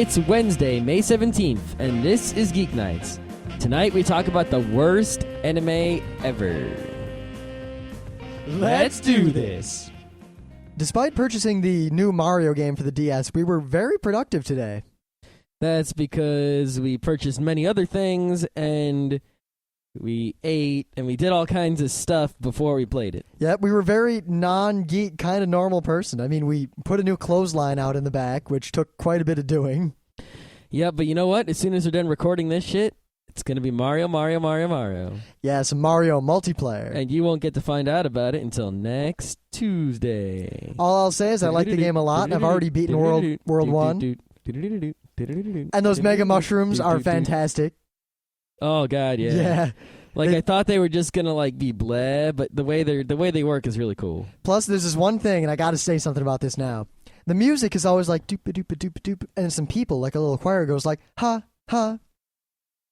It's Wednesday, May 17th, and this is Geeknights. Tonight we talk about the worst anime ever. Let's do this! Despite purchasing the new Mario game for the DS, we were very productive today. That's because we purchased many other things, and we ate, and we did all kinds of stuff before we played it. Yep, we were very non-geek, kind of normal person. I mean, we put a new clothesline out in the back, which took quite a bit of doing. Yeah, but you know what? As soon as we're done recording this shit, it's going to be Mario. Yeah, some Mario multiplayer. And you won't get to find out about it until next Tuesday. All I'll say is I like the game a lot, and I've already beaten World 1. And those Mega Mushrooms are fantastic. Oh, God, yeah. Yeah. I thought they were just going to, be bleh, but the way they work is really cool. Plus, there's this one thing, and I got to say something about this now. The music is always like doop-a-doop-a-doop-a-doop, and some people, like a little choir, goes like, ha, ha.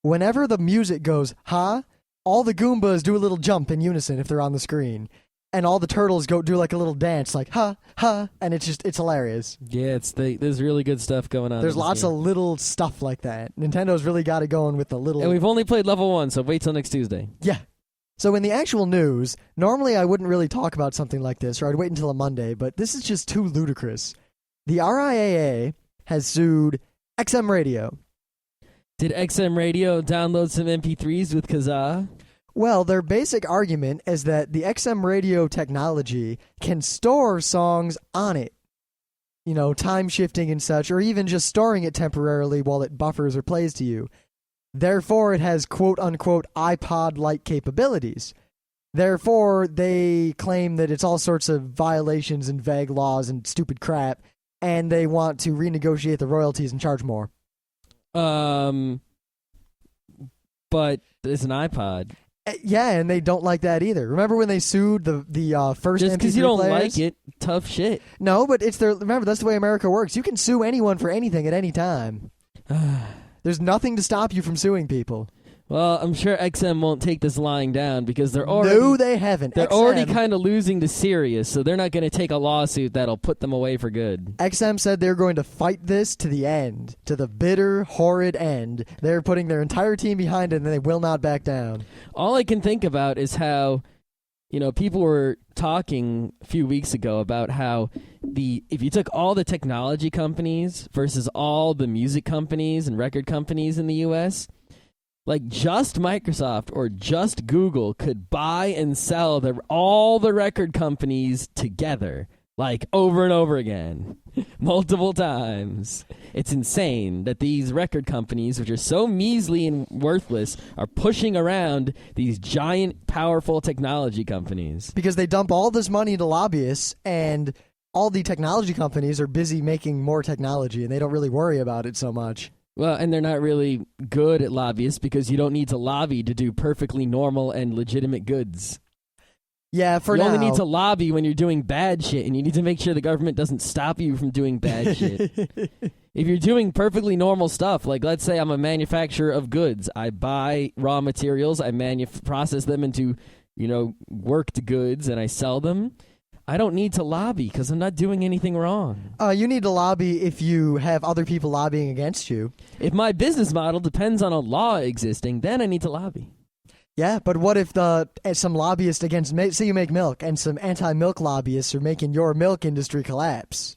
Whenever the music goes, ha, all the Goombas do a little jump in unison if they're on the screen. And all the turtles do like a little dance, like, ha, ha, and it's hilarious. Yeah, there's really good stuff going on. There's lots of little stuff like that. Nintendo's really got it going with the little... And we've only played level 1, so wait till next Tuesday. Yeah. So in the actual news, normally I wouldn't really talk about something like this, or I'd wait until a Monday, but this is just too ludicrous. The RIAA has sued XM Radio. Did XM Radio download some MP3s with Kazaa? Well, their basic argument is that the XM radio technology can store songs on it. You know, time shifting and such, or even just storing it temporarily while it buffers or plays to you. Therefore, it has quote-unquote iPod-like capabilities. Therefore, they claim that it's all sorts of violations and vague laws and stupid crap, and they want to renegotiate the royalties and charge more. But it's an iPod. Yeah, and they don't like that either. Remember when they sued the first Just because you don't players? like it, tough shit. No, but remember, that's the way America works. You can sue anyone for anything at any time. There's nothing to stop you from suing people. Well, I'm sure XM won't take this lying down because they're already... No, they haven't. They're already kind of losing to Sirius, so they're not going to take a lawsuit that'll put them away for good. XM said they're going to fight this to the end, to the bitter, horrid end. They're putting their entire team behind it, and they will not back down. All I can think about is how, people were talking a few weeks ago about how if you took all the technology companies versus all the music companies and record companies in the U.S., just Microsoft or just Google could buy and sell all the record companies together, over and over again, multiple times. It's insane that these record companies, which are so measly and worthless, are pushing around these giant, powerful technology companies. Because they dump all this money into lobbyists, and all the technology companies are busy making more technology, and they don't really worry about it so much. Well, and they're not really good at lobbyists because you don't need to lobby to do perfectly normal and legitimate goods. Yeah, you only need to lobby when you're doing bad shit, and you need to make sure the government doesn't stop you from doing bad shit. If you're doing perfectly normal stuff, let's say I'm a manufacturer of goods. I buy raw materials, I process them into, worked goods, and I sell them. I don't need to lobby because I'm not doing anything wrong. You need to lobby if you have other people lobbying against you. If my business model depends on a law existing, then I need to lobby. Yeah, but what if some lobbyist say you make milk, and some anti-milk lobbyists are making your milk industry collapse?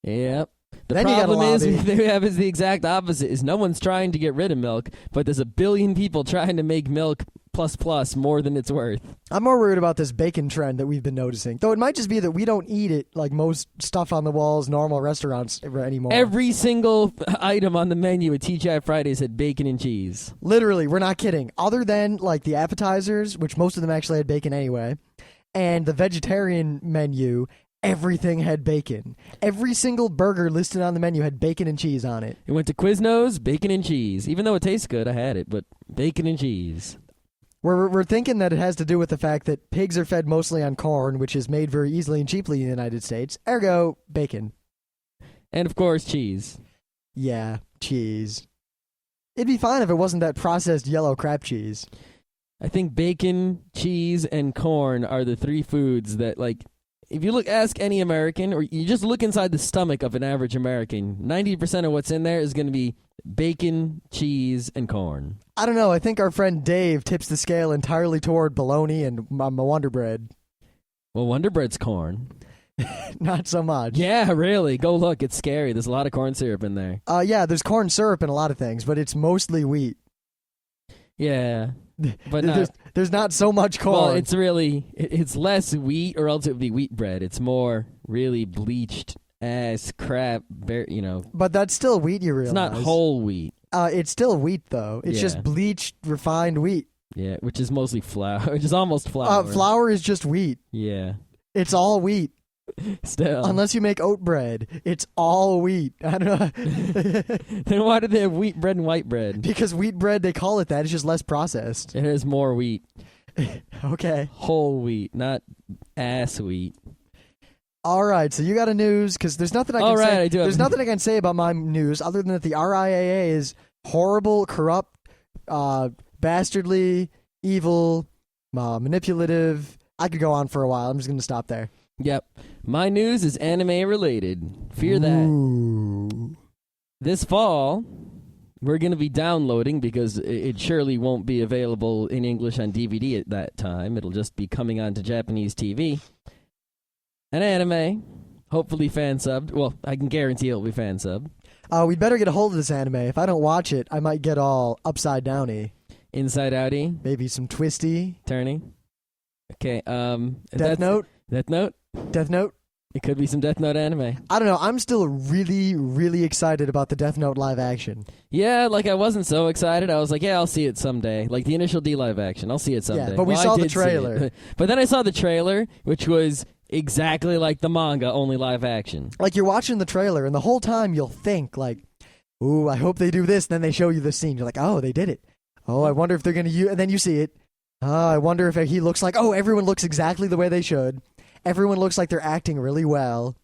Yep. The then problem is the exact opposite. Is no one's trying to get rid of milk, but there's a billion people trying to make milk plus more than it's worth. I'm more worried about this bacon trend that we've been noticing. Though it might just be that we don't eat it like most stuff on the walls, normal restaurants anymore. Every single item on the menu at TGI Fridays had bacon and cheese. Literally, we're not kidding. Other than the appetizers, which most of them actually had bacon anyway, and the vegetarian menu, everything had bacon. Every single burger listed on the menu had bacon and cheese on it. It went to Quiznos, bacon and cheese. Even though it tastes good, I had it, but bacon and cheese. We're thinking that it has to do with the fact that pigs are fed mostly on corn, which is made very easily and cheaply in the United States. Ergo, bacon. And, of course, cheese. Yeah, cheese. It'd be fine if it wasn't that processed yellow crap cheese. I think bacon, cheese, and corn are the three foods that, if you ask any American, or you just look inside the stomach of an average American, 90% of what's in there is going to be bacon, cheese, and corn. I don't know. I think our friend Dave tips the scale entirely toward bologna and my Wonder Bread. Well, Wonder Bread's corn. Not so much. Yeah, really. Go look. It's scary. There's a lot of corn syrup in there. Yeah, there's corn syrup in a lot of things, but it's mostly wheat. Yeah. But there's not so much corn. Well, it's really, it's less wheat, or else it would be wheat bread. It's more really bleached ass crap, But that's still wheat, you realize. It's not whole wheat. It's still wheat, though. It's just bleached, refined wheat. Yeah, which is mostly flour, which is almost flour. Flour is just wheat. Yeah. It's all wheat. Still. Unless you make oat bread, it's all wheat. I don't know. Then why do they have wheat bread and white bread? Because wheat bread, they call it that. It's just less processed. It has more wheat. Okay. Whole wheat, not ass wheat. All right, so you got a news, because there's nothing I can say. I do there's nothing I can say about my news other than that the RIAA is horrible, corrupt, bastardly, evil, manipulative. I could go on for a while. I'm just going to stop there. Yep. My news is anime related. Fear that. This fall, we're going to be downloading, because it surely won't be available in English on DVD at that time. It'll just be coming onto Japanese TV. An anime, hopefully fan-subbed. Well, I can guarantee it'll be fan-subbed. We better get a hold of this anime. If I don't watch it, I might get all upside-downy. Inside-outy. Maybe some twisty. Turning. Okay, Death Note? Death Note? Death Note? It could be some Death Note anime. I don't know. I'm still really, really excited about the Death Note live action. Yeah, I wasn't so excited. I was like, yeah, I'll see it someday. Like the Initial D live action. I'll see it someday. Yeah, but we saw the trailer. But then I saw the trailer, which was exactly like the manga, only live action. Like, you're watching the trailer, and the whole time you'll think, ooh, I hope they do this. And then they show you the scene. You're like, oh, they did it. Oh, I wonder if they're going to use... And then you see it. I wonder if he looks like... Oh, everyone looks exactly the way they should. Everyone looks like they're acting really well.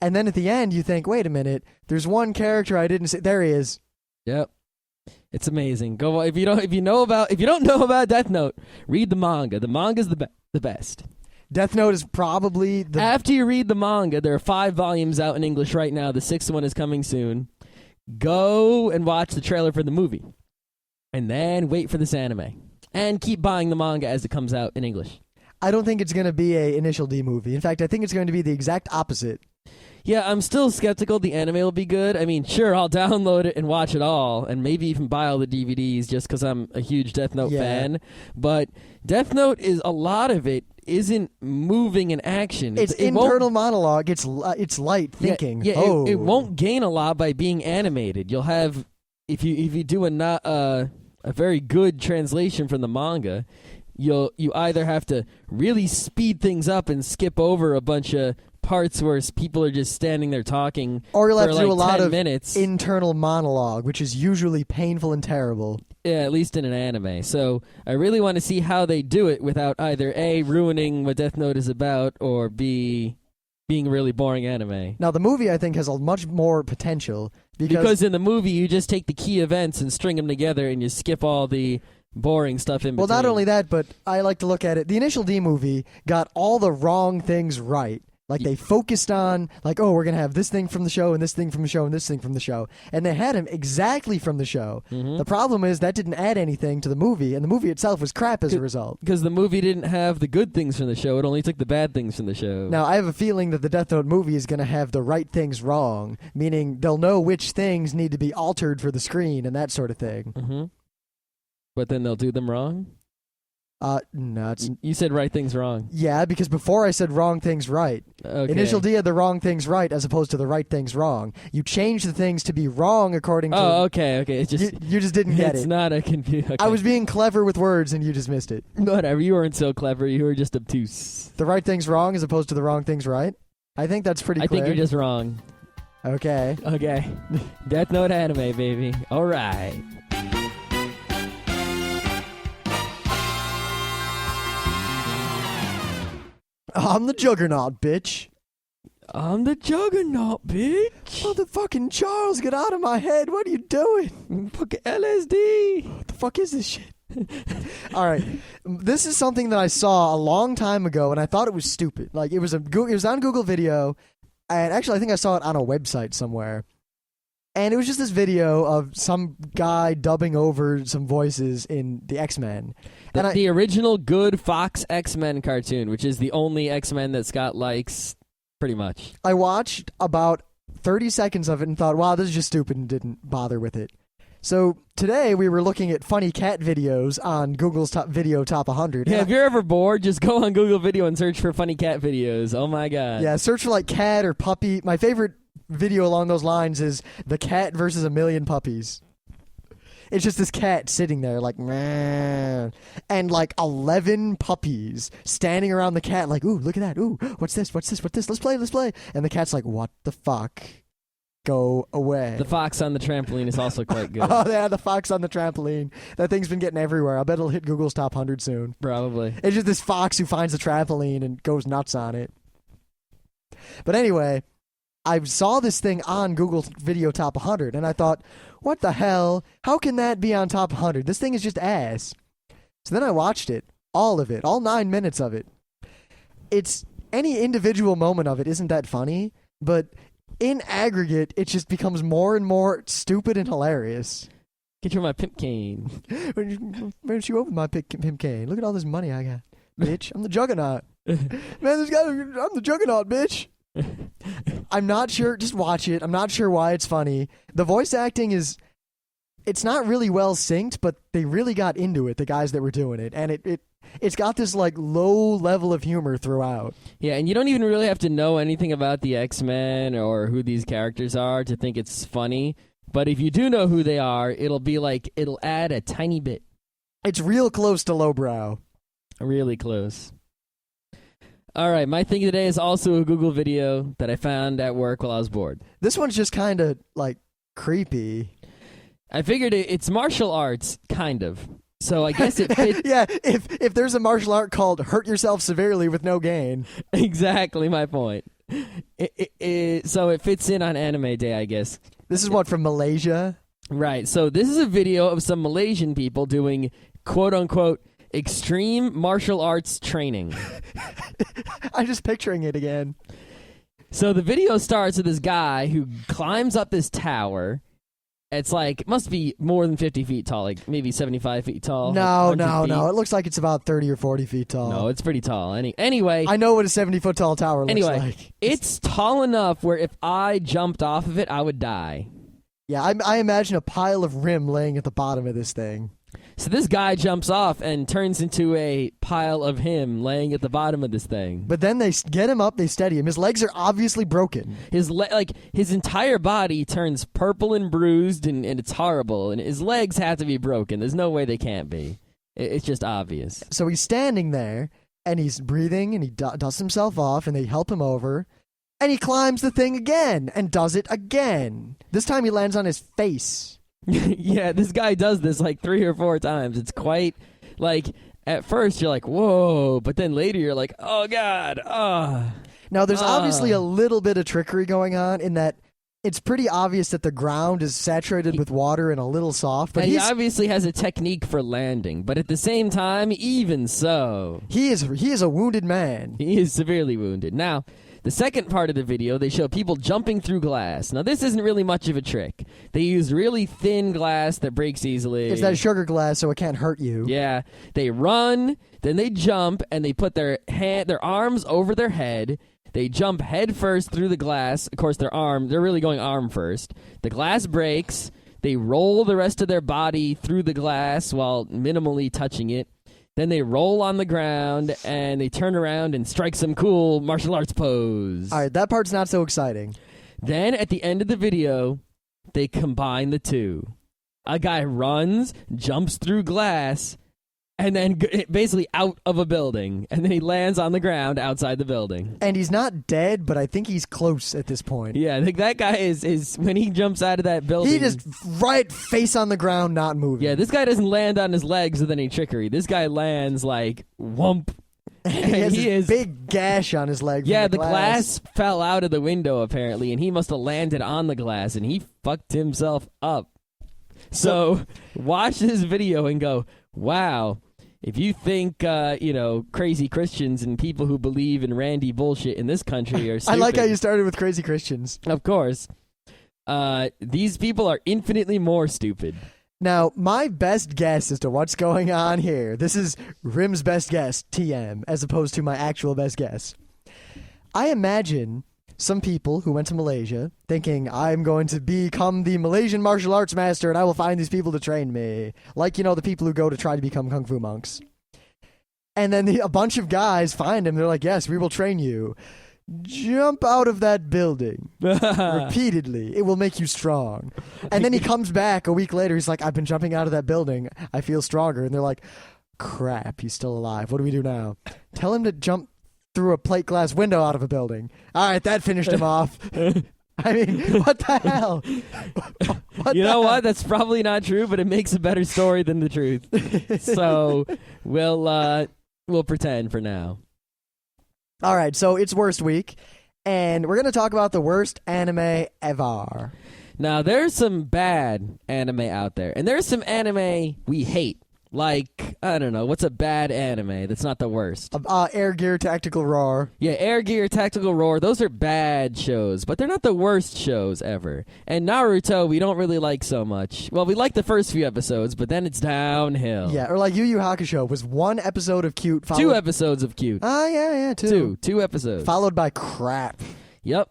And then at the end, you think, wait a minute, there's one character I didn't see. There he is. Yep. It's amazing. Go if you don't know about Death Note, read the manga. The manga's the best. Death Note is probably the... After you read the manga, there are 5 volumes out in English right now. The 6th one is coming soon. Go and watch the trailer for the movie. And then wait for this anime. And keep buying the manga as it comes out in English. I don't think it's going to be a Initial D movie. In fact, I think it's going to be the exact opposite. Yeah, I'm still skeptical the anime will be good. I mean, sure, I'll download it and watch it all, and maybe even buy all the DVDs just because I'm a huge Death Note fan. But Death Note is, a lot of it isn't moving in action. It's internal monologue. It's light thinking. Yeah, it won't gain a lot by being animated. You'll have, if you do a very good translation from the manga, you either have to really speed things up and skip over a bunch of parts where people are just standing there talking, or you'll have to do a 10 lot of minutes. Internal monologue, which is usually painful and terrible. Yeah, at least in an anime. So I really want to see how they do it without either A, ruining what Death Note is about, or B, being a really boring anime. Now, the movie, I think, has a much more potential. Because in the movie, you just take the key events and string them together, and you skip all the boring stuff in between. Well, not only that, but I like to look at it. The Initial D movie got all the wrong things right. Like, they focused on, oh, we're going to have this thing from the show, and this thing from the show, and this thing from the show. And they had him exactly from the show. Mm-hmm. The problem is that didn't add anything to the movie, and the movie itself was crap as a result. Because the movie didn't have the good things from the show. It only took the bad things from the show. Now, I have a feeling that the Death Note movie is going to have the right things wrong, meaning they'll know which things need to be altered for the screen and that sort of thing. Mm-hmm. But then they'll do them wrong? No. You said right things wrong. Yeah, because before I said wrong things right. Okay. Initial D had the wrong things right as opposed to the right things wrong. You change the things to be wrong according to... Oh, okay. It's just... You just didn't get it. It's not a confusion. Okay. I was being clever with words and you just missed it. Whatever. You weren't so clever. You were just obtuse. The right things wrong as opposed to the wrong things right? I think that's pretty clear. I think you're just wrong. Okay. Death Note anime, baby. All right. I'm the Juggernaut, bitch. I'm the Juggernaut, bitch. Motherfucking Charles, get out of my head. What are you doing? Fucking LSD. What the fuck is this shit? All right, this is something that I saw a long time ago, and I thought it was stupid. Like it was on Google Video, and actually I think I saw it on a website somewhere. And it was just this video of some guy dubbing over some voices in the X-Men. The original good Fox X-Men cartoon, which is the only X-Men that's got likes, pretty much. I watched about 30 seconds of it and thought, wow, this is just stupid, and didn't bother with it. So today we were looking at funny cat videos on Google's Video Top 100. Yeah, if you're ever bored, just go on Google Video and search for funny cat videos. Oh my god. Yeah, search for like cat or puppy. My favorite video along those lines is the cat versus a million puppies. It's just this cat sitting there like, man, and like 11 puppies standing around the cat like, ooh, look at that. Ooh, what's this? Let's play. And the cat's like, what the fuck? Go away. The fox on the trampoline is also quite good. Oh, yeah, the fox on the trampoline. That thing's been getting everywhere. I bet it'll hit Google's Top 100 soon. Probably. It's just this fox who finds the trampoline and goes nuts on it. But anyway, I saw this thing on Google Video Top 100, and I thought, what the hell? How can that be on Top 100? This thing is just ass. So then I watched it, all of it, all 9 minutes of it. It's any individual moment of it isn't that funny, but in aggregate, it just becomes more and more stupid and hilarious. Get you my pimp cane. Why don't you open my pimp cane? Look at all this money I got, bitch. I'm the Juggernaut. Man, this guy, I'm the Juggernaut, bitch. I'm not sure. Just watch it. I'm not sure why it's funny. The voice acting it's not really well synced, but they really got into it, the guys that were doing it. And it's got this like low level of humor throughout. Yeah, and you don't even really have to know anything about the X-Men or who these characters are to think it's funny. But if you do know who they are, it'll add a tiny bit. It's real close to lowbrow. Really close. All right, my thing today is also a Google video that I found at work while I was bored. This one's just kind of like creepy. I figured it's martial arts, kind of. So I guess it fits. Yeah, if there's a martial art called Hurt Yourself Severely with No Gain. Exactly my point. So it fits in on Anime Day, I guess. This is what, from Malaysia? Right, so this is a video of some Malaysian people doing quote-unquote extreme martial arts training. I'm just picturing it again. So the video starts with this guy who climbs up this tower. It's like, must be more than 50 feet tall, like maybe 75 feet tall. No. It looks like it's about 30 or 40 feet tall. No, it's pretty tall. Anyway. I know what a 70-foot tall tower looks like. It's tall enough where if I jumped off of it, I would die. Yeah, I imagine a pile of rim laying at the bottom of this thing. So this guy jumps off and turns into a pile of him laying at the bottom of this thing. But then they get him up, they steady him. His legs are obviously broken. His entire body turns purple and bruised, and it's horrible. And his legs have to be broken. There's no way they can't be. It's just obvious. So he's standing there, and he's breathing, and he dusts himself off, and they help him over. And he climbs the thing again, and does it again. This time he lands on his face. Yeah, this guy does this like 3 or 4 times. It's quite, like, at first you're like, whoa, but then later you're like, oh, God, Now, there's obviously a little bit of trickery going on in that it's pretty obvious that the ground is saturated with water and a little soft. But he obviously has a technique for landing, but at the same time, even so, he is a wounded man. He is severely wounded. Now, the second part of the video, they show people jumping through glass. Now, this isn't really much of a trick. They use really thin glass that breaks easily. It's that sugar glass, so it can't hurt you. Yeah. They run, then they jump, and they put their arms over their head. They jump head first through the glass. Of course, they're really going arm first. The glass breaks. They roll the rest of their body through the glass while minimally touching it. Then they roll on the ground, and they turn around and strike some cool martial arts pose. All right, that part's not so exciting. Then, at the end of the video, they combine the two. A guy runs, jumps through glass, and then basically out of a building. And then he lands on the ground outside the building. And he's not dead, but I think he's close at this point. Yeah, I think that guy is when he jumps out of that building. He just right face on the ground, not moving. Yeah, this guy doesn't land on his legs with any trickery. This guy lands like whump. And he has a big gash on his leg. Yeah, the glass fell out of the window apparently, and he must have landed on the glass, and he fucked himself up. So watch this video and go, wow, if you think, crazy Christians and people who believe in Randy bullshit in this country are stupid. I like how you started with crazy Christians. Of course. These people are infinitely more stupid. Now, my best guess as to what's going on here, this is Rim's best guess, TM, as opposed to my actual best guess. I imagine some people who went to Malaysia thinking, I'm going to become the Malaysian martial arts master and I will find these people to train me. Like, the people who go to try to become Kung Fu monks. And then a bunch of guys find him. They're like, yes, we will train you. Jump out of that building repeatedly. It will make you strong. And then he comes back a week later. He's like, I've been jumping out of that building. I feel stronger. And they're like, crap, he's still alive. What do we do now? Tell him to jump through a plate glass window out of a building. All right, that finished him off. I mean, what the hell? What? That's probably not true, but it makes a better story than the truth. So we'll pretend for now. All right, so it's worst week, and we're going to talk about the worst anime ever. Now, there's some bad anime out there, and there's some anime we hate. Like, I don't know, what's a bad anime that's not the worst? Air Gear Tactical Roar. Yeah, Air Gear Tactical Roar, those are bad shows, but they're not the worst shows ever. And Naruto, we don't really like so much. Well, we like the first few episodes, but then it's downhill. Yeah, or like Yu Yu Hakusho was one episode of cute. 2 episodes of cute. Yeah, two. Two episodes. Followed by crap. Yep.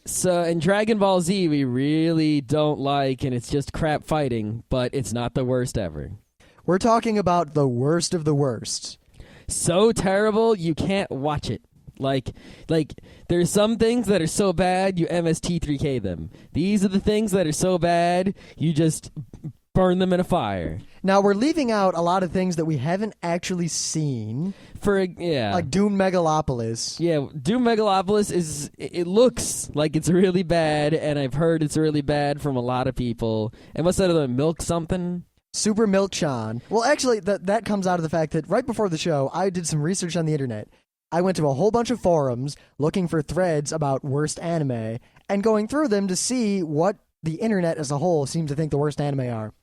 So, in Dragon Ball Z, we really don't like, and it's just crap fighting, but it's not the worst ever. We're talking about the worst of the worst. So terrible, you can't watch it. Like there's some things that are so bad, you MST3K them. These are the things that are so bad, you just burn them in a fire. Now, we're leaving out a lot of things that we haven't actually seen. Like Doom Megalopolis. Yeah, Doom Megalopolis it looks like it's really bad, and I've heard it's really bad from a lot of people. And what's that other, Milk something? Super Milk Chan. Well, actually, that comes out of the fact that right before the show, I did some research on the internet. I went to a whole bunch of forums looking for threads about worst anime and going through them to see what the internet as a whole seemed to think the worst anime are.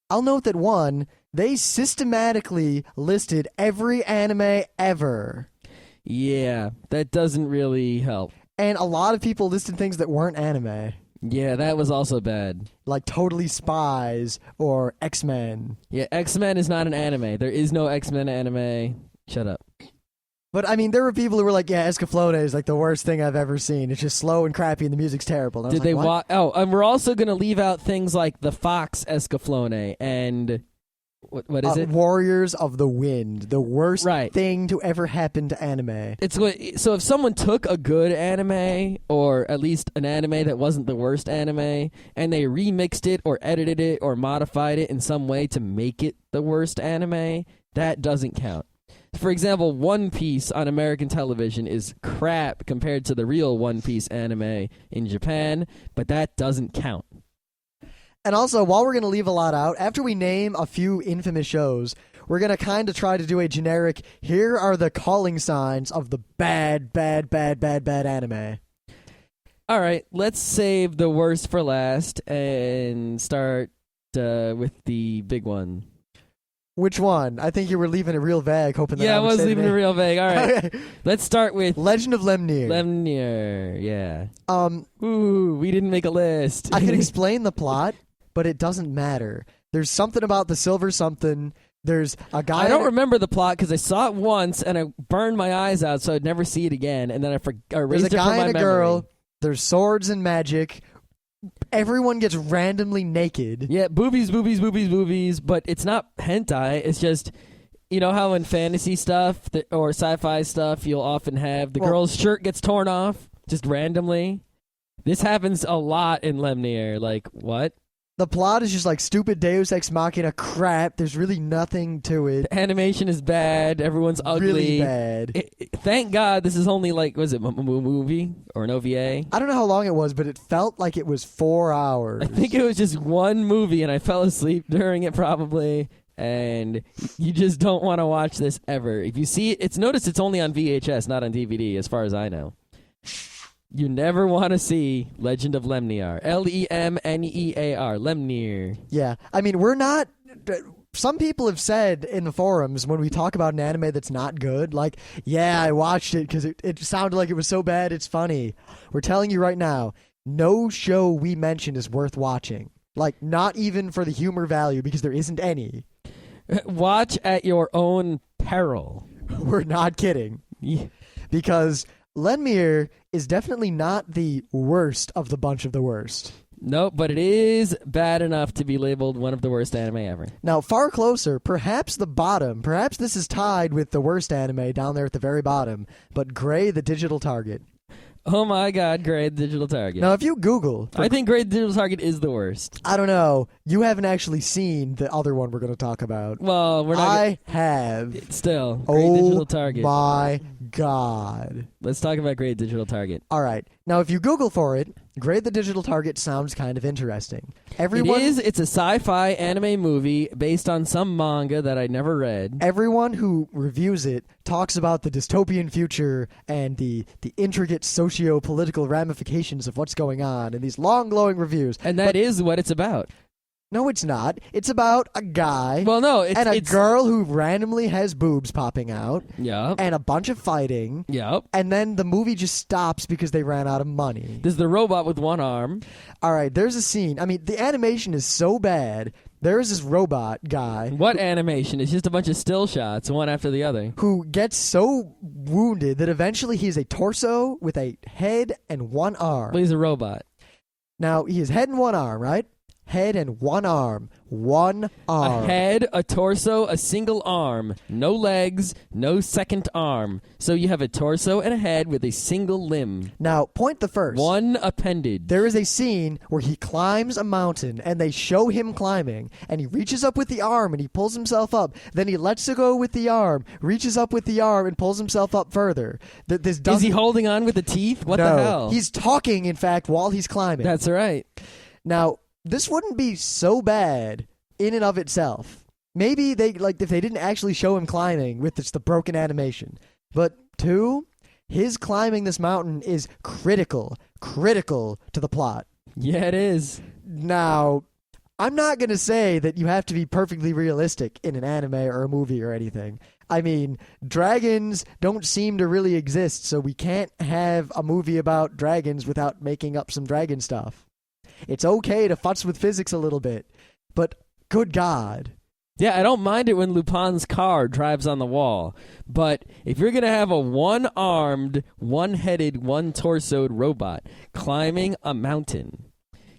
I'll note that one, they systematically listed every anime ever. Yeah, that doesn't really help. And a lot of people listed things that weren't anime. Yeah, that was also bad. Like Totally Spies or X-Men. Yeah, X-Men is not an anime. There is no X-Men anime. Shut up. But, I mean, there were people who were like, yeah, Escaflowne is like the worst thing I've ever seen. It's just slow and crappy and the music's terrible. And Did they watch? Oh, and we're also going to leave out things like the Fox Escaflowne and... What is it? Warriors of the Wind, the worst right. thing to ever happen to anime. So if someone took a good anime, or at least an anime that wasn't the worst anime, and they remixed it or edited it or modified it in some way to make it the worst anime, that doesn't count. For example, One Piece on American television is crap compared to the real One Piece anime in Japan, but that doesn't count. And also, while we're going to leave a lot out, after we name a few infamous shows, we're going to kind of try to do a generic, here are the calling signs of the bad anime. All right, let's save the worst for last and start with the big one. Which one? I think you were leaving it real vague, hoping that I was leaving it real vague. All right. Okay. Let's start with Legend of Lemnir. Lemnir, yeah. Ooh, we didn't make a list. I can explain the plot, but it doesn't matter. There's something about the silver something. There's a guy... I don't remember the plot because I saw it once and I burned my eyes out so I'd never see it again. And then I erased it from my memory. There's a guy and a girl. There's swords and magic. Everyone gets randomly naked. Yeah, boobies, but it's not hentai. It's just, you know how in fantasy stuff or sci-fi stuff you'll often have the girl's shirt gets torn off just randomly? This happens a lot in Lemnir. Like, what? The plot is just like stupid Deus Ex Machina crap. There's really nothing to it. The animation is bad. Everyone's ugly. Really bad. Thank God this is only like, was it a movie or an OVA? I don't know how long it was, but it felt like it was 4 hours. I think it was just one movie and I fell asleep during it probably. And you just don't want to watch this ever. If you see it, notice it's only on VHS, not on DVD as far as I know. You never want to see Legend of Lemnir. Lemnear. Lemnir. Yeah. I mean, we're not... some people have said in the forums when we talk about an anime that's not good, like, yeah, I watched it because it sounded like it was so bad it's funny. We're telling you right now, no show we mentioned is worth watching. Like, not even for the humor value, because there isn't any. Watch at your own peril. We're not kidding. Yeah. Because Lenmir is definitely not the worst of the bunch of the worst. Nope, but it is bad enough to be labeled one of the worst anime ever. Now, far closer, perhaps the bottom, perhaps this is tied with the worst anime down there at the very bottom, but Gray the Digital Target. Oh my God, Gray the Digital Target. Now, if you Google... I think Gray the Digital Target is the worst. I don't know. You haven't actually seen the other one we're going to talk about. Well, we're not... I have. Still, Gray Digital Target. Oh my God. Let's talk about Gray Digital Target. All right. Now, if you Google for it, Gray the Digital Target sounds kind of interesting. It is. It's a sci-fi anime movie based on some manga that I never read. Everyone who reviews it talks about the dystopian future and the intricate socio-political ramifications of what's going on in these long, glowing reviews. And that is what it's about. No, it's not. It's about a guy and a girl who randomly has boobs popping out. Yep. And a bunch of fighting. Yep. And then the movie just stops because they ran out of money. There's the robot with one arm. All right, there's a scene. I mean, the animation is so bad. There is this robot guy. What animation? It's just a bunch of still shots, one after the other. Who gets so wounded that eventually he is a torso with a head and one arm. Well, he's a robot. Now, he has head and one arm, right? Head and one arm. One arm. A head, a torso, a single arm. No legs, no second arm. So you have a torso and a head with a single limb. Now, point the first. One appendage. There is a scene where he climbs a mountain, and they show him climbing, and he reaches up with the arm, and he pulls himself up. Then he lets it go with the arm, reaches up with the arm, and pulls himself up further. Is he holding on with the teeth? What the hell? He's talking, in fact, while he's climbing. That's right. Now, this wouldn't be so bad in and of itself. Maybe if they didn't actually show him climbing with just the broken animation. But two, his climbing this mountain is critical to the plot. Yeah, it is. Now, I'm not going to say that you have to be perfectly realistic in an anime or a movie or anything. I mean, dragons don't seem to really exist, so we can't have a movie about dragons without making up some dragon stuff. It's okay to futz with physics a little bit, but good God. Yeah, I don't mind it when Lupin's car drives on the wall, but if you're going to have a one-armed, one-headed, one-torsoed robot climbing a mountain,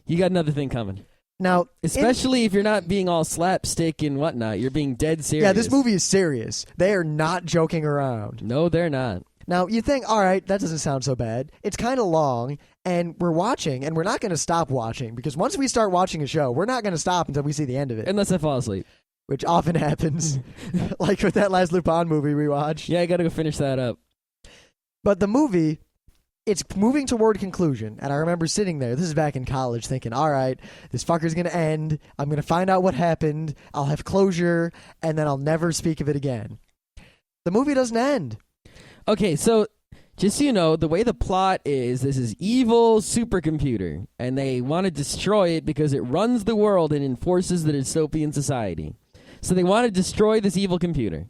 you got another thing coming. Now, especially if you're not being all slapstick and whatnot, you're being dead serious. Yeah, this movie is serious. They are not joking around. No, they're not. Now, you think, all right, that doesn't sound so bad. It's kind of long, and we're watching, and we're not going to stop watching, because once we start watching a show, we're not going to stop until we see the end of it. Unless I fall asleep. Which often happens, like with that last Lupin movie we watched. Yeah, I got to go finish that up. But the movie, it's moving toward conclusion, and I remember sitting there, this is back in college, thinking, all right, this fucker's going to end, I'm going to find out what happened, I'll have closure, and then I'll never speak of it again. The movie doesn't end. Okay, so just so you know, the way the plot is, this is evil supercomputer, and they want to destroy it because it runs the world and enforces the dystopian society. So they want to destroy this evil computer.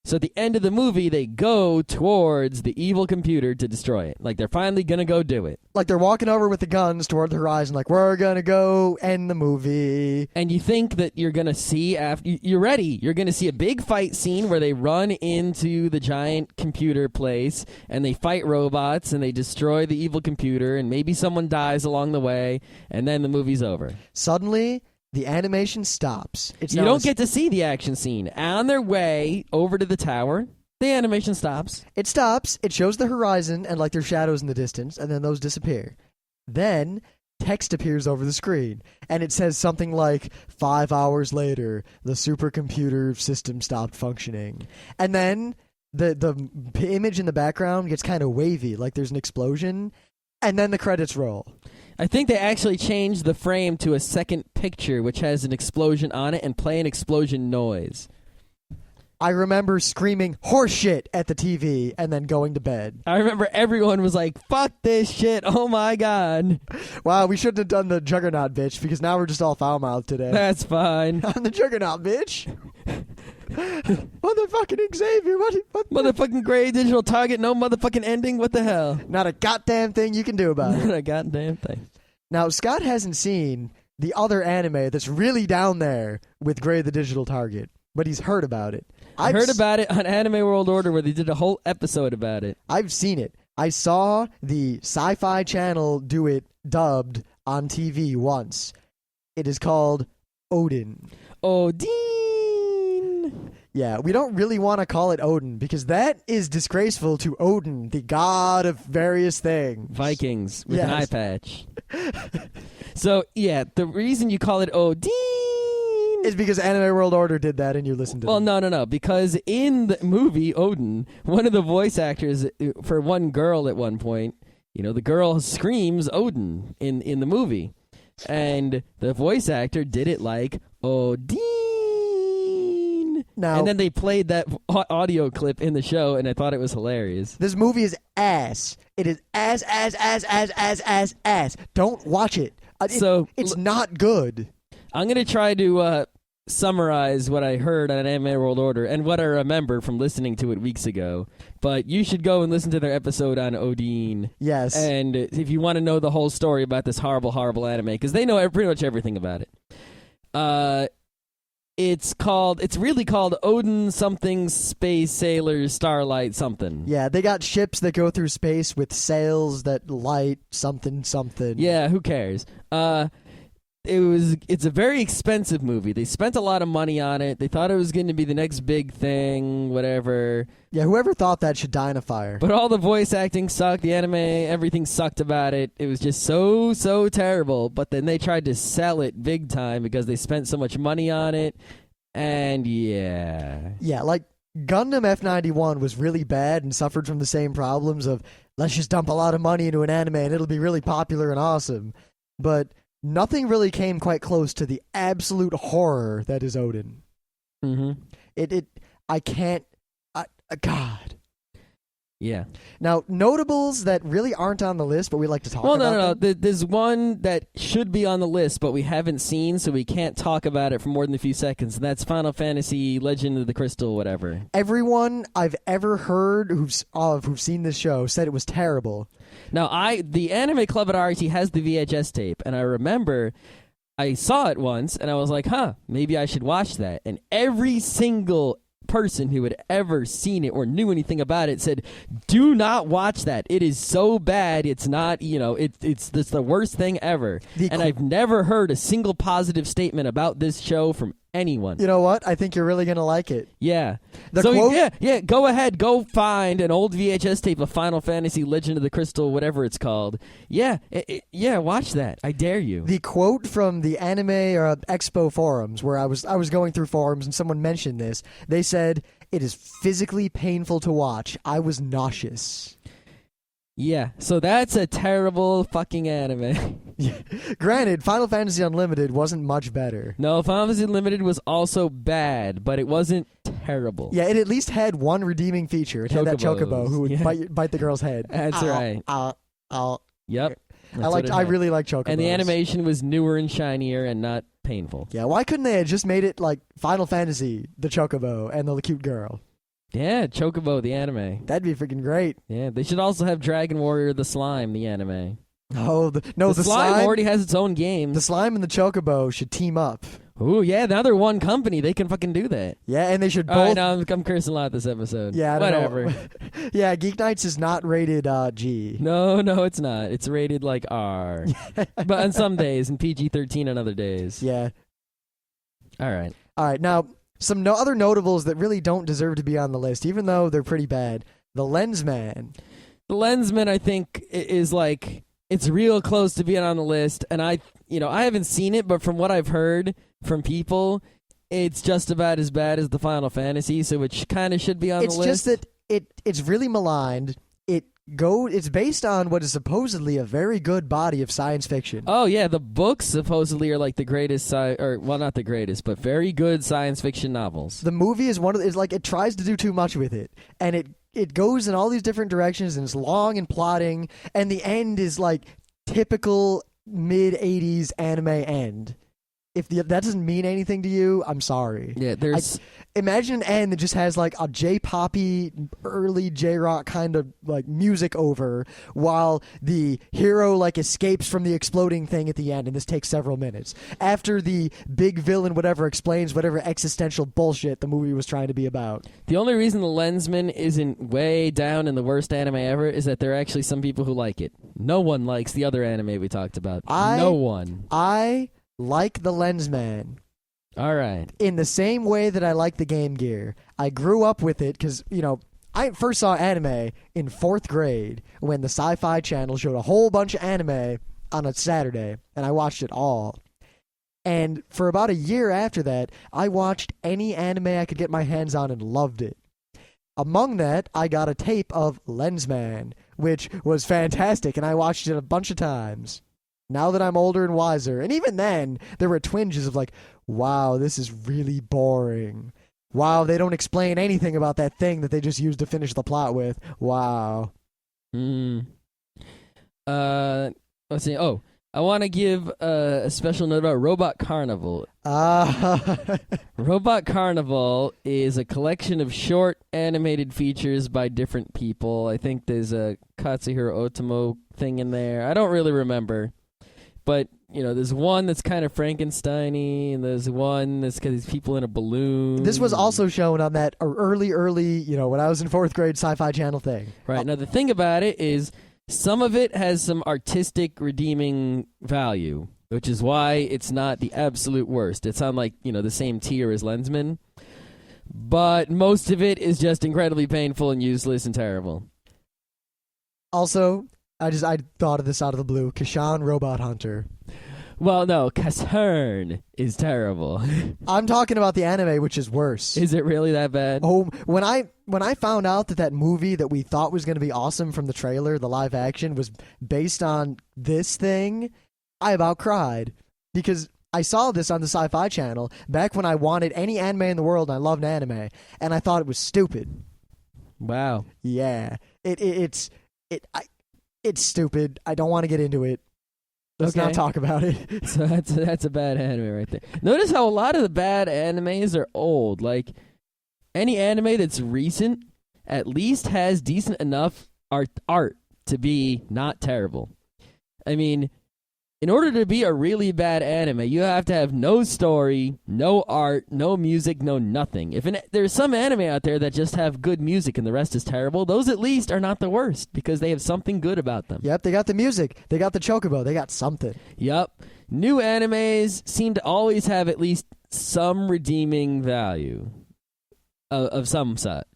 So at the end of the movie, they go towards the evil computer to destroy it. Like, they're finally going to go do it. Like, they're walking over with the guns toward the horizon, like, we're going to go end the movie. And you think that you're going to see, you're ready. You're going to see a big fight scene where they run into the giant computer place, and they fight robots, and they destroy the evil computer, and maybe someone dies along the way, and then the movie's over. Suddenly, the animation stops. You don't get to see the action scene. On their way over to the tower, the animation stops. It stops, it shows the horizon and like there's shadows in the distance, and then those disappear. Then text appears over the screen, and it says something like, 5 hours later, the supercomputer system stopped functioning. And then the image in the background gets kind of wavy, like there's an explosion, and then the credits roll. I think they actually changed the frame to a second picture, which has an explosion on it, and play an explosion noise. I remember screaming horseshit at the TV and then going to bed. I remember everyone was like, fuck this shit, oh my god. Wow, we shouldn't have done the Juggernaut bitch because now we're just all foul-mouthed today. That's fine. I'm the Juggernaut bitch. Motherfucking Xavier, what Motherfucking gray digital target, no motherfucking ending, what the hell? Not a goddamn thing you can do about it. Not a goddamn thing. Now, Scott hasn't seen the other anime that's really down there with Gray the Digital Target, but he's heard about it. I heard about it on Anime World Order where they did a whole episode about it. I've seen it. I saw the Sci-Fi Channel do it dubbed on TV once. It is called Odin. Odin. Yeah, we don't really want to call it Odin because that is disgraceful to Odin, the god of various things. Vikings with an eye patch. So, yeah, the reason you call it Odin is because Anime World Order did that and you listened to them. No. Because in the movie Odin, one of the voice actors for one girl at one point, the girl screams Odin in the movie. And the voice actor did it like Odin. Now, and then they played that audio clip in the show, and I thought it was hilarious. This movie is ass. It is ass. Don't watch it. It's not good. I'm going to try to summarize what I heard on Anime World Order and what I remember from listening to it weeks ago. But you should go and listen to their episode on Odin. Yes. And if you want to know the whole story about this horrible, horrible anime, because they know pretty much everything about it. It's really called Odin something Space Sailors Starlight something. Yeah, they got ships that go through space with sails that light something. Yeah, who cares? It's a very expensive movie. They spent a lot of money on it. They thought it was going to be the next big thing, whatever. Yeah, whoever thought that should die in a fire. But all the voice acting sucked. The anime, everything sucked about it. It was just so terrible. But then they tried to sell it big time because they spent so much money on it. And yeah. Yeah, like Gundam F91 was really bad and suffered from the same problems of let's just dump a lot of money into an anime and it'll be really popular and awesome. But nothing really came quite close to the absolute horror that is Odin. Mm-hmm. God. Yeah. Now, notables that really aren't on the list, but we like to talk about no. them. There's one that should be on the list, but we haven't seen, so we can't talk about it for more than a few seconds, and that's Final Fantasy Legend of the Crystal, whatever. Everyone I've ever heard who's seen this show said it was terrible. Now, the Anime Club at RIT has the VHS tape, and I remember I saw it once, and I was like, maybe I should watch that. And every single person who had ever seen it or knew anything about it said, do not watch that. It is so bad. It's not, it's the worst thing ever. And I've never heard a single positive statement about this show from anyone. You know what? I think you're really going to like it. Yeah. Quote? Yeah, go ahead. Go find an old VHS tape of Final Fantasy Legend of the Crystal, whatever it's called. Yeah, watch that. I dare you. The quote from the Anime Expo forums, where I was going through forums and someone mentioned this, they said, it is physically painful to watch. I was nauseous. Yeah, so that's a terrible fucking anime. Granted, Final Fantasy Unlimited wasn't much better. No, Final Fantasy Unlimited was also bad, but it wasn't terrible. Yeah, it at least had one redeeming feature. It had that chocobo who would bite the girl's head. That's right. Yep. I really like chocobos. And the animation was newer and shinier and not painful. Yeah, why couldn't they have just made it like Final Fantasy, the chocobo, and the cute girl? Yeah, Chocobo, the anime. That'd be freaking great. Yeah, they should also have Dragon Warrior, the slime, the anime. Oh, the slime already has its own games. The slime and the chocobo should team up. Ooh, yeah, now they're one company. They can fucking do that. Yeah, and they should both... All right, now I'm cursing a lot this episode. Yeah, whatever. Yeah, Geeknights is not rated G. No, it's not. It's rated like R. But on some days, and PG-13 on other days. Yeah. All right, now... Some other notables that really don't deserve to be on the list, even though they're pretty bad. The Lensman. The Lensman, I think, is like, it's real close to being on the list. And I haven't seen it, but from what I've heard from people, it's just about as bad as the Final Fantasy, so it kind of should be on the list. It's just that it's really maligned. It it's based on what is supposedly a very good body of science fiction. Oh yeah, the books supposedly are like the greatest, not the greatest, but very good science fiction novels. The movie is it tries to do too much with it, and it goes in all these different directions, and it's long and plotting, and the end is like typical mid-'80s anime end. If that doesn't mean anything to you, I'm sorry. Yeah, there's... Imagine an end that just has like a J-poppy, early J-rock kind of like music over, while the hero like escapes from the exploding thing at the end, and this takes several minutes. After the big villain whatever explains whatever existential bullshit the movie was trying to be about. The only reason The Lensman isn't way down in the worst anime ever is that there are actually some people who like it. No one likes the other anime we talked about. No one. I like The Lensman. All right. In the same way that I like the Game Gear. I grew up with it because, I first saw anime in 4th grade when the Sci-Fi Channel showed a whole bunch of anime on a Saturday, and I watched it all. And for about a year after that, I watched any anime I could get my hands on and loved it. Among that, I got a tape of Lensman, which was fantastic, and I watched it a bunch of times. Now that I'm older and wiser, and even then, there were twinges of like, wow, this is really boring. Wow, they don't explain anything about that thing that they just used to finish the plot with. Wow. Let's see. Oh, I want to give a special note about Robot Carnival. Robot Carnival is a collection of short animated features by different people. I think there's a Katsuhiro Otomo thing in there. I don't really remember. But, there's one that's kind of Frankenstein-y, and there's one that's got these people in a balloon. This was also shown on that early, when I was in 4th grade Sci-Fi Channel thing. Right. Now, the thing about it is some of it has some artistic redeeming value, which is why it's not the absolute worst. It's on, the same tier as Lensman. But most of it is just incredibly painful and useless and terrible. Also... I thought of this out of the blue. Kashan Robot Hunter. Well, no, Kasern is terrible. I'm talking about the anime, which is worse. Is it really that bad? Oh, when I found out that movie that we thought was going to be awesome from the trailer, the live action, was based on this thing, I about cried. Because I saw this on the Sci-Fi Channel back when I wanted any anime in the world, and I loved anime, and I thought it was stupid. Wow. Yeah. It's stupid. I don't want to get into it. Let's not talk about it. So that's a bad anime right there. Notice how a lot of the bad animes are old. Like, any anime that's recent at least has decent enough art to be not terrible. I mean, in order to be a really bad anime, you have to have no story, no art, no music, no nothing. There's some anime out there that just have good music and the rest is terrible, those at least are not the worst because they have something good about them. Yep, they got the music, they got the chocobo, they got something. Yep. New animes seem to always have at least some redeeming value of some such.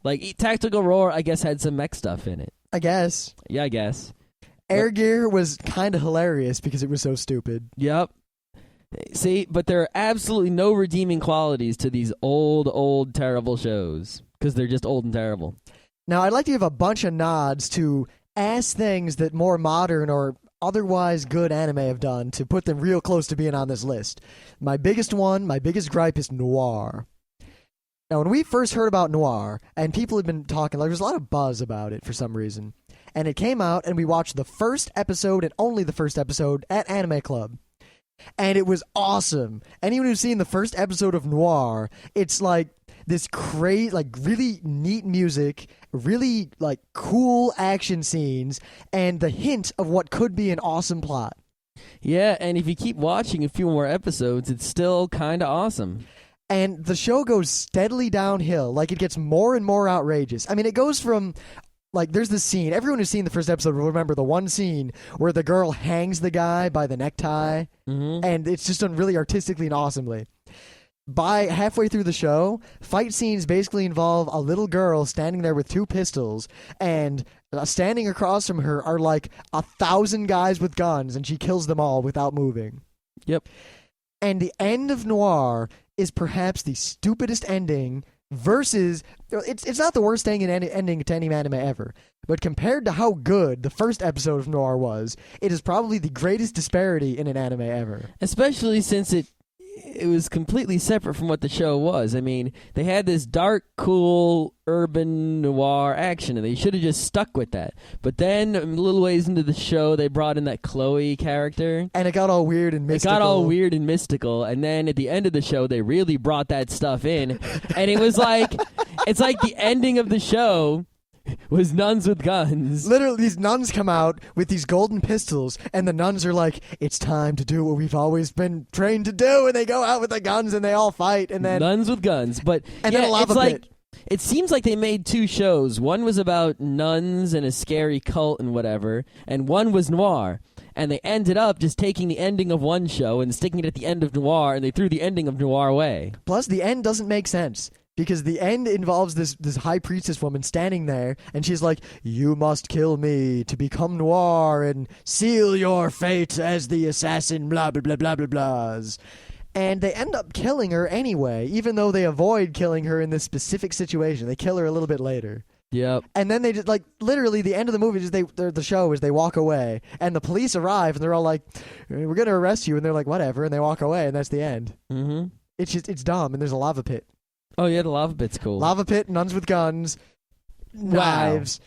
Like, Tactical Roar, I guess, had some mech stuff in it. I guess. Yeah, I guess. Air Gear was kind of hilarious because it was so stupid. Yep. See, but there are absolutely no redeeming qualities to these old, terrible shows because they're just old and terrible. Now, I'd like to give a bunch of nods to ass things that more modern or otherwise good anime have done to put them real close to being on this list. My biggest gripe is noir. Now, when we first heard about noir, and people had been talking, there's a lot of buzz about it for some reason. And it came out, and we watched the first episode and only the first episode at Anime Club. And it was awesome. Anyone who's seen the first episode of Noir, it's like this crazy, really neat music, really cool action scenes, and the hint of what could be an awesome plot. Yeah, and if you keep watching a few more episodes, it's still kind of awesome. And the show goes steadily downhill. It gets more and more outrageous. I mean, it goes from... there's this scene. Everyone who's seen the first episode will remember the one scene where the girl hangs the guy by the necktie, and it's just done really artistically and awesomely. By halfway through the show, fight scenes basically involve a little girl standing there with 2 pistols, and standing across from her are 1,000 guys with guns, and she kills them all without moving. Yep. And the end of Noir is perhaps the stupidest ending versus it's not the worst thing in any ending to any anime ever, but compared to how good the first episode of Noir was, it is probably the greatest disparity in an anime ever. Especially since it was completely separate from what the show was. I mean, they had this dark, cool, urban noir action, and they should have just stuck with that. But then, a little ways into the show, they brought in that Chloe character. And it got all weird and mystical. And then at the end of the show, they really brought that stuff in. And it was like, it's like the ending of the show was nuns with guns. Literally, these nuns come out with these golden pistols, and the nuns are like, it's time to do what we've always been trained to do, and they go out with the guns, and they all fight, and then... Nuns with guns, but... And then a lava pit. Like, it seems like they made two shows. One was about nuns and a scary cult and whatever, and one was noir. And they ended up just taking the ending of one show and sticking it at the end of noir, and they threw the ending of noir away. Plus, the end doesn't make sense. Because the end involves this high priestess woman standing there, and she's like, you must kill me to become noir and seal your fate as the assassin, blah, blah, blah, blah, blah, blahs. And they end up killing her anyway, even though they avoid killing her in this specific situation. They kill her a little bit later. Yep. And then they just, like, literally the end of the movie, just the show is they walk away, and the police arrive, and they're all like, we're going to arrest you, and they're like, whatever, and they walk away, and that's the end. Mm-hmm. It's dumb, and there's a lava pit. Oh, yeah, the lava pit's cool. Lava pit, nuns with guns, knives.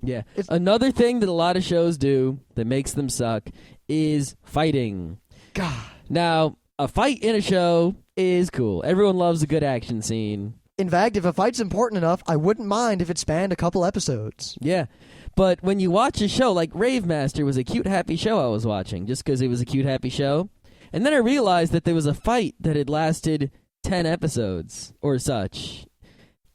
Yeah. Another thing that a lot of shows do that makes them suck is fighting. God. Now, a fight in a show is cool. Everyone loves a good action scene. In fact, if a fight's important enough, I wouldn't mind if it spanned a couple episodes. Yeah. But when you watch a show like Rave Master was a cute, happy show I was watching, just because it was a cute, happy show. And then I realized that there was a fight that had lasted 10 episodes or such.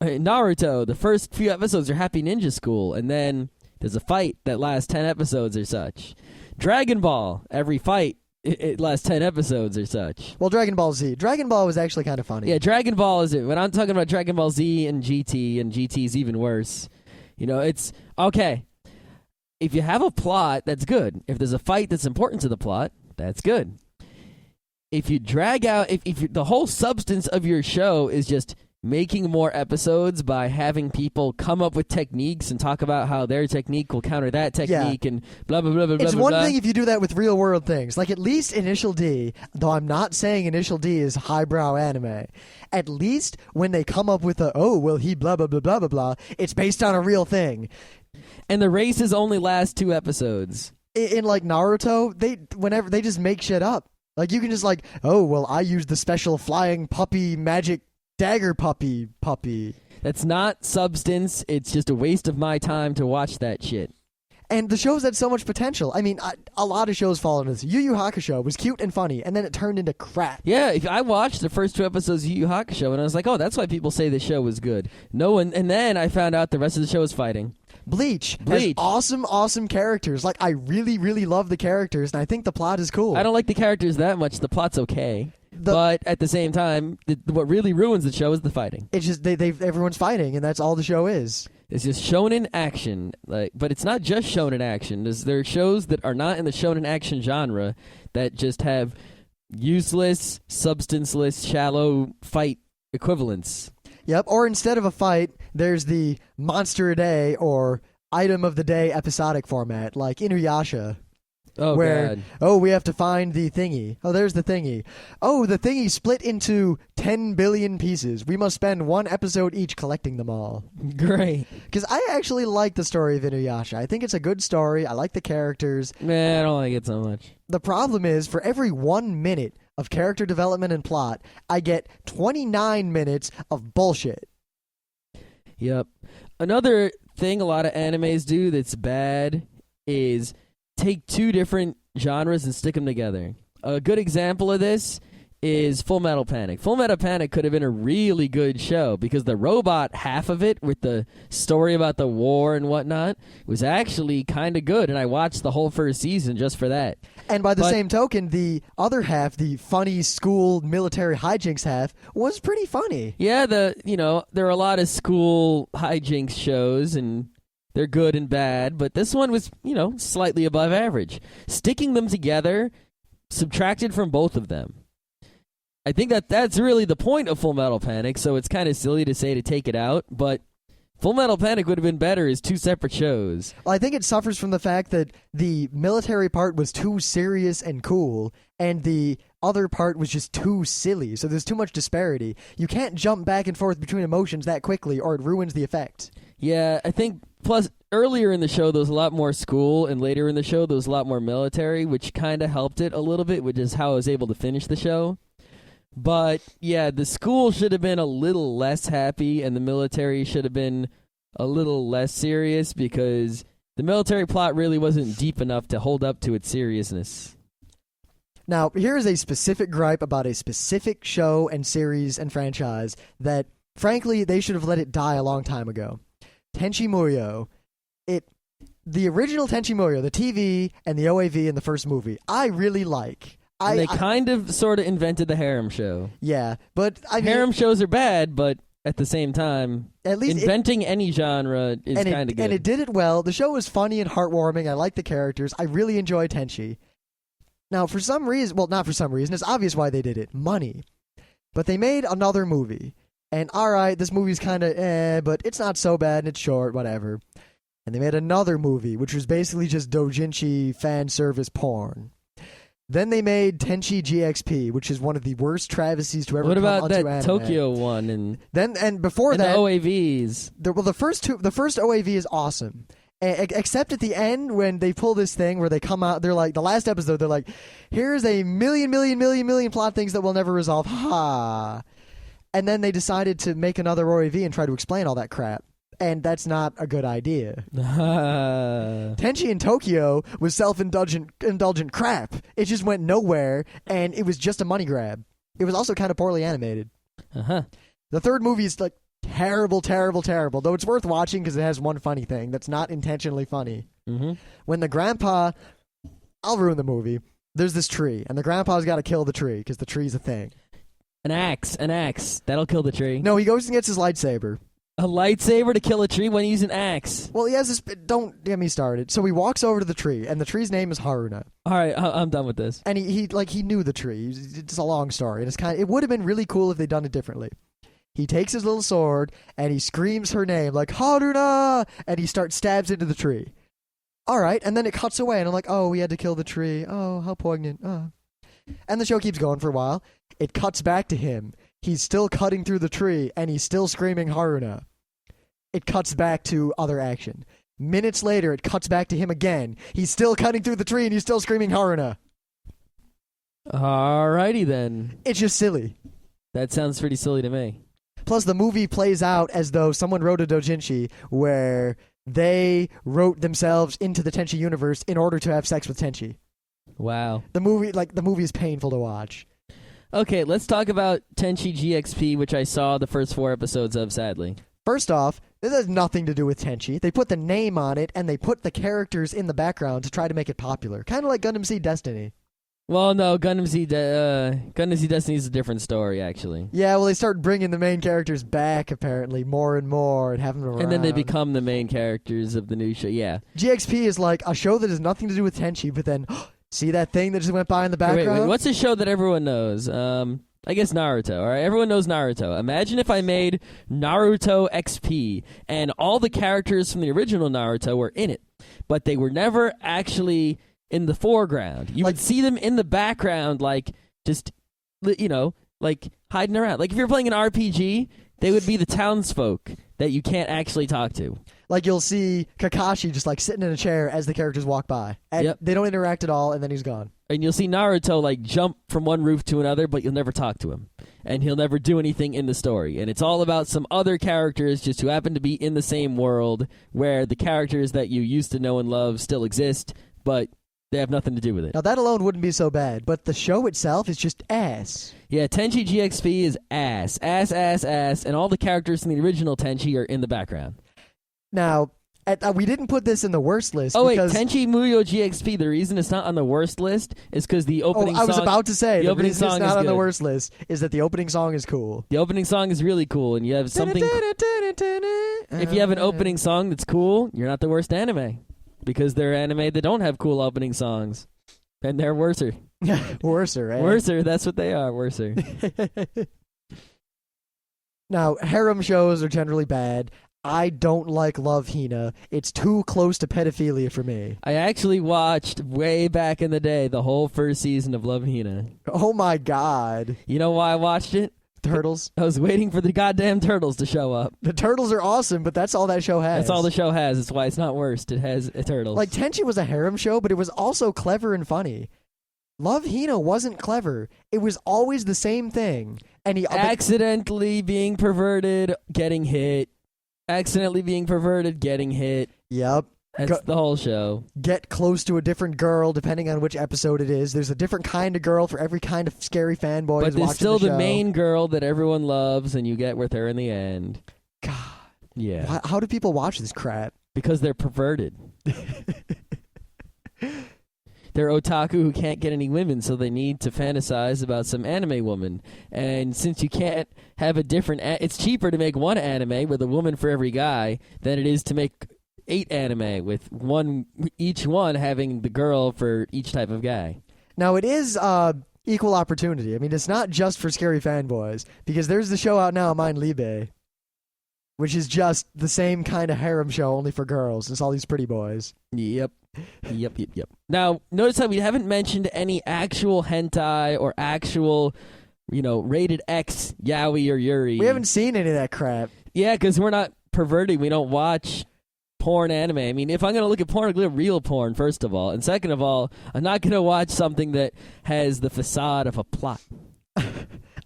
Naruto, the first few episodes are Happy Ninja School, and then there's a fight that lasts 10 episodes or such. Dragon Ball, every fight, it lasts 10 episodes or such. Well, Dragon Ball Z. Dragon Ball was actually kind of funny. Yeah, Dragon Ball is it. When I'm talking about Dragon Ball Z and GT's even worse. You know, it's, okay, if you have a plot, that's good. If there's a fight that's important to the plot, that's good. If you drag out, if the whole substance of your show is just making more episodes by having people come up with techniques and talk about how their technique will counter that technique and blah, blah, blah, blah, it's blah, one blah. thing if you do that with real world things. Like at least Initial D, though I'm not saying Initial D is highbrow anime, at least when they come up with he blah, blah, blah, blah, blah, blah, it's based on a real thing. And the races only last 2 episodes. In like Naruto, whenever they just make shit up. Like, you can just like, I used the special flying puppy magic dagger puppy. That's not substance. It's just a waste of my time to watch that shit. And the show's had so much potential. I mean, a lot of shows fall into this. Yu Yu Hakusho was cute and funny, and then it turned into crap. Yeah, I watched the first 2 episodes of Yu Yu Hakusho, and I was like, that's why people say the show was good. No one, and then I found out the rest of the show was fighting. Bleach has awesome characters. Like, I really, really love the characters, and I think the plot is cool. I don't like the characters that much. The plot's okay. But at the same time, what really ruins the show is the fighting. It's just everyone's fighting, and that's all the show is. It's just shonen action, but it's not just shonen action. There are shows that are not in the shonen action genre that just have useless, substanceless, shallow fight equivalents. Yep, or instead of a fight, there's the monster a day or item of the day episodic format, like Inuyasha. Oh, where, God. We have to find the thingy. Oh, there's the thingy. Oh, the thingy split into 10 billion pieces. We must spend 1 episode each collecting them all. Great. Because I actually like the story of Inuyasha. I think it's a good story. I like the characters. Man, I don't like it so much. The problem is, for every 1 minute of character development and plot, I get 29 minutes of bullshit. Yep. Another thing a lot of animes do that's bad is take 2 different genres and stick them together. A good example of this is Full Metal Panic. Full Metal Panic could have been a really good show because the robot half of it with the story about the war and whatnot was actually kind of good, and I watched the whole first season just for that. And by the same token, the other half, the funny school military hijinks half, was pretty funny. Yeah, there are a lot of school hijinks shows, and they're good and bad, but this one was, slightly above average. Sticking them together subtracted from both of them. I think that's really the point of Full Metal Panic, so it's kind of silly to say to take it out, but Full Metal Panic would have been better as 2 separate shows. Well, I think it suffers from the fact that the military part was too serious and cool, and the other part was just too silly, so there's too much disparity. You can't jump back and forth between emotions that quickly, or it ruins the effect. Yeah, I think, plus, earlier in the show there was a lot more school, and later in the show there was a lot more military, which kind of helped it a little bit, which is how I was able to finish the show. But, yeah, the school should have been a little less happy, and the military should have been a little less serious, because the military plot really wasn't deep enough to hold up to its seriousness. Now, here is a specific gripe about a specific show and series and franchise that, frankly, they should have let it die a long time ago. Tenchi Muyo. The original Tenchi Muyo, the TV and the OAV in the first movie, I really like. And they kind of sort of invented the harem show. Yeah, but I mean, harem shows are bad, but at the same time, at least inventing any genre is kind of good. And it did it well. The show was funny and heartwarming. I like the characters. I really enjoy Tenchi. Now, for some reason, well, not for some reason, it's obvious why they did it. Money. But they made another movie. And all right, this movie's kind of but it's not so bad and it's short, whatever. And they made another movie, which was basically just doujinshi fan service porn. Then they made Tenchi GXP, which is one of the worst travesties to ever come onto anime. What about that Tokyo one and before and that, the OAVs? The first OAV is awesome, except at the end when they pull this thing where they come out. They're like the last episode. They're like, "Here's a million plot things that we'll never resolve." Ha! And then they decided to make another OAV and try to explain all that crap. And that's not a good idea. Tenchi in Tokyo was self-indulgent crap. It just went nowhere, and it was just a money grab. It was also kind of poorly animated. Uh-huh. The third movie is like terrible, though it's worth watching because it has one funny thing that's not intentionally funny. Mm-hmm. When the grandpa... I'll ruin the movie. There's this tree, and the grandpa's got to kill the tree because the tree's a thing. An axe. That'll kill the tree. No, he goes and gets his lightsaber. A lightsaber to kill a tree when you use an axe. Well, he has this... Don't get me started. So he walks over to the tree, and the tree's name is Haruna. All right, I'm done with this. And he knew the tree. It's a long story, and it's it would have been really cool if they'd done it differently. He takes his little sword, and he screams her name, like, Haruna! And he stabs into the tree. All right, and then it cuts away, and I'm like, oh, we had to kill the tree. Oh, how poignant. Oh. And the show keeps going for a while. It cuts back to him. He's still cutting through the tree, and he's still screaming Haruna. It cuts back to other action. Minutes later, it cuts back to him again. He's still cutting through the tree, and he's still screaming Haruna. Alrighty then. It's just silly. That sounds pretty silly to me. Plus, the movie plays out as though someone wrote a doujinshi where they wrote themselves into the Tenchi universe in order to have sex with Tenchi. Wow. The movie is painful to watch. Okay, let's talk about Tenchi GXP, which I saw the first 4 episodes of, sadly. First off, this has nothing to do with Tenchi. They put the name on it, and they put the characters in the background to try to make it popular. Kind of like Gundam Seed Destiny. Well, no, Gundam Seed Destiny is a different story, actually. Yeah, well, they start bringing the main characters back, apparently, more and more, and having them around. And then they become the main characters of the new show, yeah. GXP is like a show that has nothing to do with Tenchi, but then, see that thing that just went by in the background? Wait, what's a show that everyone knows? I guess Naruto, all right? Everyone knows Naruto. Imagine if I made Naruto XP, and all the characters from the original Naruto were in it, but they were never actually in the foreground. You would see them in the background, like, just, like, hiding around. Like, if you're playing an RPG, they would be the townsfolk that you can't actually talk to. Like, you'll see Kakashi just, like, sitting in a chair as the characters walk by. And yep. They don't interact at all, and then he's gone. And you'll see Naruto, like, jump from one roof to another, but you'll never talk to him. And he'll never do anything in the story. And it's all about some other characters just who happen to be in the same world where the characters that you used to know and love still exist, but they have nothing to do with it. Now, that alone wouldn't be so bad, but the show itself is just ass. Yeah, Tenchi GXP is ass. Ass, and all the characters in the original Tenchi are in the background. Now, we didn't put this in the worst list. Oh, because... wait, Tenchi Muyo GXP, the reason it's not on the worst list is because the opening song... I was about to say, the reason it's not on good. the worst list is that the opening song is cool. The opening song is really cool, and you have something... If you have an opening song that's cool, you're not the worst anime. Because there are anime that don't have cool opening songs. And they're worser. Worser, right? Worser, that's what they are, worser. Now, harem shows are generally bad. I don't like Love Hina. It's too close to pedophilia for me. I actually watched way back in the day the whole first season of Love Hina. Oh my god. You know why I watched it? Turtles? I was waiting for the goddamn turtles to show up. The turtles are awesome, but that's all that show has. That's all the show has. That's why it's not worst. It has turtles. Like, Tenchi was a harem show, but it was also clever and funny. Love Hina wasn't clever. It was always the same thing. And he accidentally being perverted, getting hit. Accidentally being perverted, getting hit. Yep. That's the whole show. Get close to a different girl depending on which episode it is. There's a different kind of girl for every kind of scary fanboy. But there's still the main girl that everyone loves, and you get with her in the end. God. Yeah. How do people watch this crap? Because they're perverted. They're otaku who can't get any women, so they need to fantasize about some anime woman. And since you can't have a different... it's cheaper to make one anime with a woman for every guy than it is to make 8 anime with each one having the girl for each type of guy. Now, it is equal opportunity. I mean, it's not just for scary fanboys, because there's the show out now, Mein Liebe, which is just the same kind of harem show, only for girls. It's all these pretty boys. Yep. Yep. Now, notice how we haven't mentioned any actual hentai or actual, rated X yaoi or yuri. We haven't seen any of that crap. Yeah, because we're not perverting. We don't watch porn anime. I mean, if I'm going to look at porn, I'm going to look at real porn, first of all. And second of all, I'm not going to watch something that has the facade of a plot.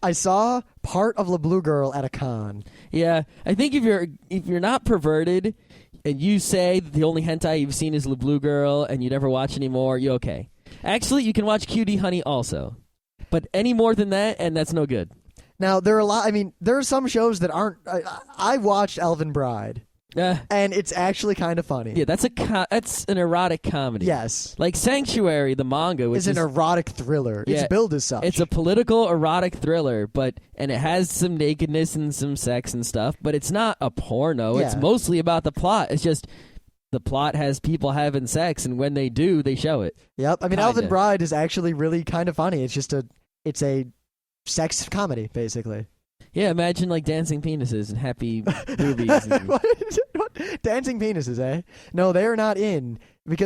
I saw part of La Blue Girl at a con. Yeah, I think if you're not perverted and you say that the only hentai you've seen is La Blue Girl and you never watch anymore, you're okay. Actually, you can watch Cutie Honey also. But any more than that, and that's no good. Now, there are some shows that aren't... I watched Elven Bride. And it's actually kind of funny. Yeah, that's an erotic comedy. Yes. Like Sanctuary, the manga, which is an erotic thriller. Yeah, it's billed as such. It's a political erotic thriller, and it has some nakedness and some sex and stuff, but it's not a porno. Yeah. It's mostly about the plot. It's just the plot has people having sex, and when they do, they show it. Yep. I mean, Elven Bride is actually really kind of funny. It's a sex comedy, basically. Yeah, imagine like dancing penises and happy boobies. What? Dancing penises, eh? No, they're not in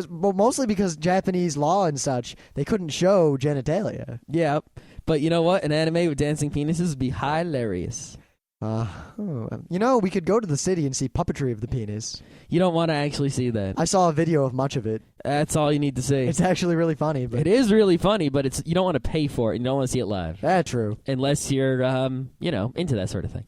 mostly because Japanese law and such, they couldn't show genitalia. Yeah, but you know what? An anime with dancing penises would be hilarious. We could go to the city and see puppetry of the penis. You don't want to actually see that. I saw a video of much of it. That's all you need to see. It's actually really funny. But it is really funny, but you don't want to pay for it. You don't want to see it live. That's true. Unless you're, into that sort of thing.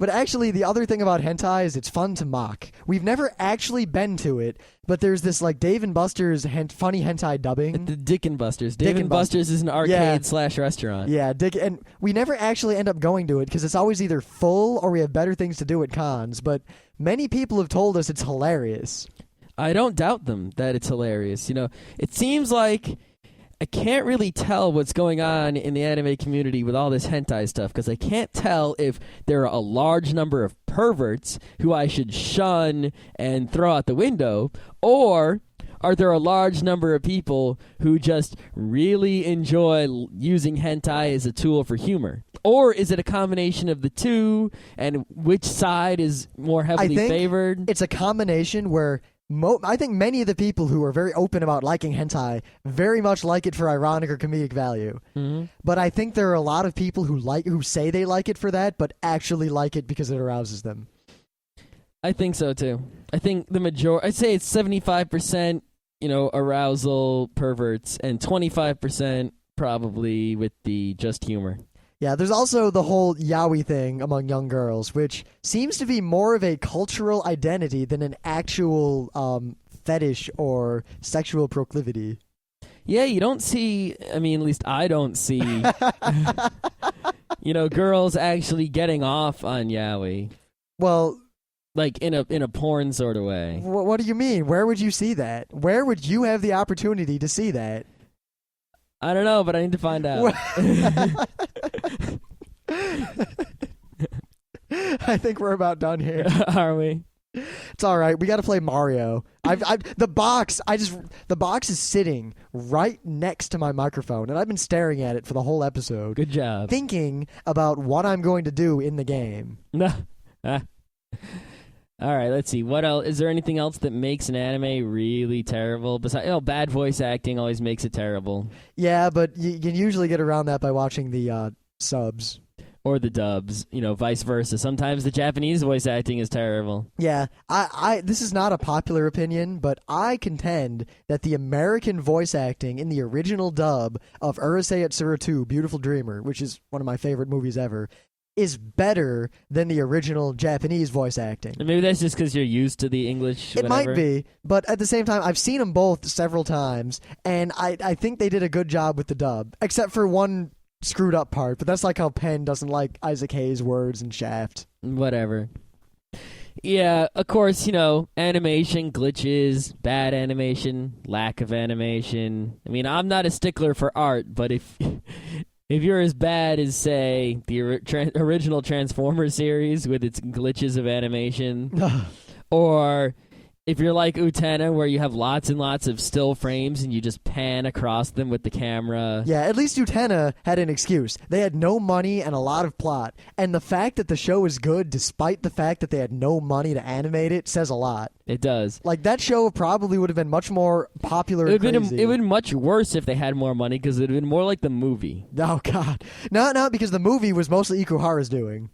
But actually, the other thing about hentai is it's fun to mock. We've never actually been to it, but there's this like Dave and Buster's funny hentai dubbing. The Dick and Buster's. Dave and Buster's is an arcade/restaurant. Yeah, and we never actually end up going to it because it's always either full or we have better things to do at cons. But many people have told us it's hilarious. I don't doubt them that it's hilarious. It seems like I can't really tell what's going on in the anime community with all this hentai stuff because I can't tell if there are a large number of perverts who I should shun and throw out the window, or are there a large number of people who just really enjoy using hentai as a tool for humor? Or is it a combination of the two, and which side is more heavily favored? It's a combination where... I think many of the people who are very open about liking hentai very much like it for ironic or comedic value. Mm-hmm. But I think there are a lot of people who say they like it for that, but actually like it because it arouses them. I think so too. I think the majority. I'd say it's 75%, arousal perverts, and 25% probably with the just humor. Yeah, there's also the whole yaoi thing among young girls, which seems to be more of a cultural identity than an actual fetish or sexual proclivity. Yeah, you don't see, at least I don't see, girls actually getting off on yaoi. Well... Like in a porn sort of way. What do you mean? Where would you see that? Where would you have the opportunity to see that? I don't know, but I need to find out. I think we're about done here. Are we? It's all right. We got to play Mario. The box is sitting right next to my microphone, and I've been staring at it for the whole episode. Good job. Thinking about what I'm going to do in the game. All right, let's see. What else? Is there anything else that makes an anime really terrible? Besides, bad voice acting always makes it terrible. Yeah, but you can usually get around that by watching the subs. Or the dubs, vice versa. Sometimes the Japanese voice acting is terrible. Yeah, I this is not a popular opinion, but I contend that the American voice acting in the original dub of Urusei Yatsura 2, Beautiful Dreamer, which is one of my favorite movies ever, is better than the original Japanese voice acting. And maybe that's just because you're used to the English. It whatever. might be, but at the same time, I've seen them both several times, and I think they did a good job with the dub, except for one screwed up part. But that's like how Penn doesn't like Isaac Hayes' words in Shaft. Whatever. Yeah, of course, animation, glitches, bad animation, lack of animation. I mean, I'm not a stickler for art, but if you're as bad as, say, the original Transformers series with its glitches of animation, or if you're like Utena where you have lots and lots of still frames and you just pan across them with the camera. Yeah, at least Utena had an excuse. They had no money and a lot of plot. And the fact that the show is good despite the fact that they had no money to animate it says a lot. It does. Like, that show probably would have been much more popular and crazy. It would have been much worse if they had more money because it would have been more like the movie. Oh, God. No, because the movie was mostly Ikuhara's doing.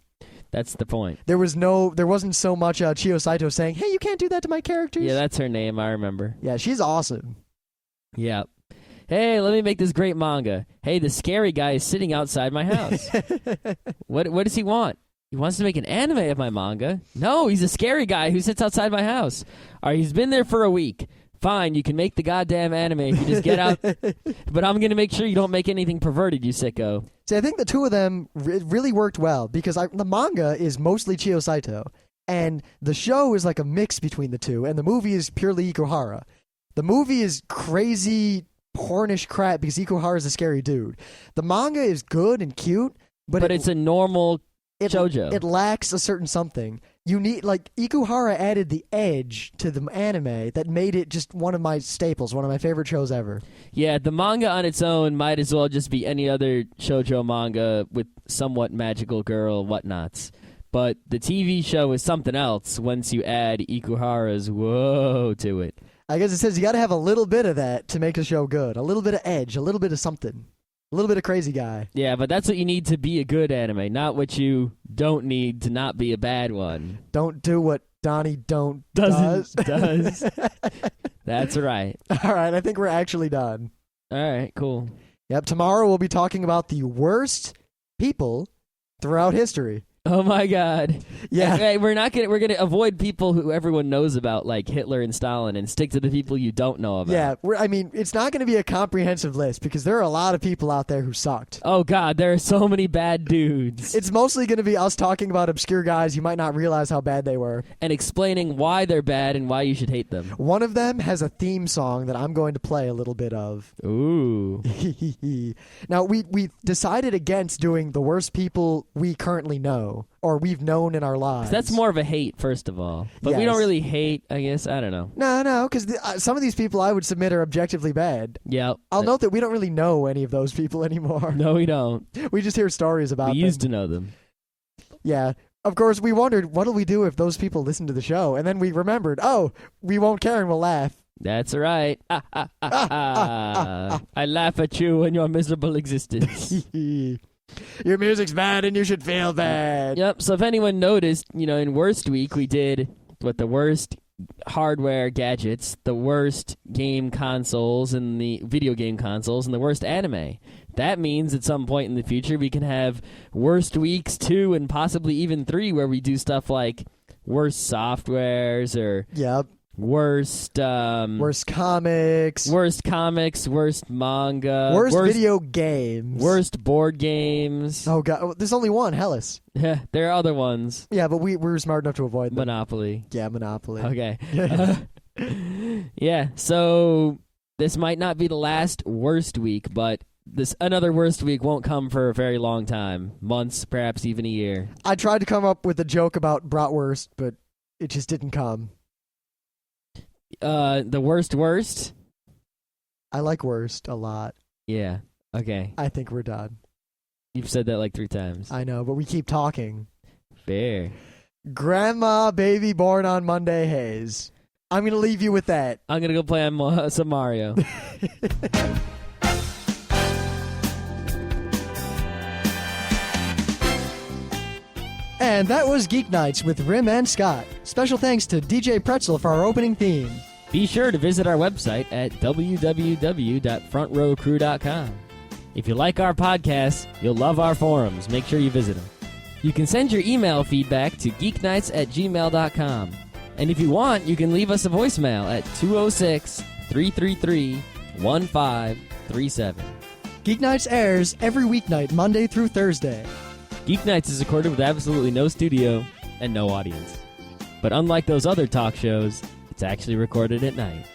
That's the point. There wasn't so much Chiyo Saito saying, "Hey, you can't do that to my characters." Yeah, that's her name. I remember. Yeah, she's awesome. Yeah. Hey, let me make this great manga. Hey, the scary guy is sitting outside my house. What does he want? He wants to make an anime of my manga. No, he's a scary guy who sits outside my house. All right, he's been there for a week. Fine, you can make the goddamn anime if you just get out. But I'm going to make sure you don't make anything perverted, you sicko. See, I think the two of them really worked well because the manga is mostly Chiyo Saito, and the show is like a mix between the two, and the movie is purely Ikuhara. The movie is crazy, pornish crap because Ikuhara is a scary dude. The manga is good and cute, but it's a normal shoujo. It lacks a certain something. You need, Ikuhara added the edge to the anime that made it just one of my staples, one of my favorite shows ever. Yeah, the manga on its own might as well just be any other shoujo manga with somewhat magical girl whatnots. But the TV show is something else once you add Ikuhara's whoa to it. I guess it says you got to have a little bit of that to make a show good. A little bit of edge, a little bit of something. A little bit of crazy guy. Yeah, but that's what you need to be a good anime, not what you don't need to not be a bad one. Don't do what Donnie does. That's right. All right, I think we're actually done. All right, cool. Yep, tomorrow we'll be talking about the worst people throughout history. Oh my God! Yeah, hey, we're gonna avoid people who everyone knows about, like Hitler and Stalin, and stick to the people you don't know about. Yeah, it's not going to be a comprehensive list because there are a lot of people out there who sucked. Oh God, there are so many bad dudes. It's mostly going to be us talking about obscure guys you might not realize how bad they were, and explaining why they're bad and why you should hate them. One of them has a theme song that I'm going to play a little bit of. Ooh. Now we decided against doing the worst people we currently know. Or we've known in our lives. That's more of a hate, first of all. But yes. We don't really hate, I guess. I don't know. No, because some of these people I would submit are objectively bad. Yeah. I'll note that we don't really know any of those people anymore. No, we don't. We just hear stories about them. We used to know them. Yeah. Of course, we wondered, what'll we do if those people listen to the show? And then we remembered, we won't care and we'll laugh. That's right. I laugh at you and your miserable existence. Your music's bad and you should feel bad. Yep, so if anyone noticed, in Worst Week we did the worst hardware gadgets, the worst game consoles and the video game consoles, and the worst anime. That means at some point in the future we can have Worst Weeks 2 and possibly even 3 where we do stuff like worst softwares or worst comics, worst manga, worst video games, worst board games. Oh God, there's only one, Hellas. Yeah, there are other ones. Yeah, but we were smart enough to avoid them. Monopoly. Yeah, Monopoly. Okay. Yeah, so this might not be the last Worst Week, but another Worst Week won't come for a very long time. Months, perhaps even a year. I tried to come up with a joke about bratwurst, but it just didn't come. The worst? I like worst a lot. Yeah. Okay. I think we're done. You've said that like 3 times. I know, but we keep talking. Fair. Grandma Baby Born on Monday Hayes. I'm going to leave you with that. I'm going to go play on some Mario. And that was Geek Nights with Rim and Scott. Special thanks to DJ Pretzel for our opening theme. Be sure to visit our website at www.frontrowcrew.com. If you like our podcasts, you'll love our forums. Make sure you visit them. You can send your email feedback to geeknights@gmail.com. And if you want, you can leave us a voicemail at 206-333-1537. Geek Nights airs every weeknight, Monday through Thursday. Geeknights is recorded with absolutely no studio and no audience. But unlike those other talk shows, it's actually recorded at night.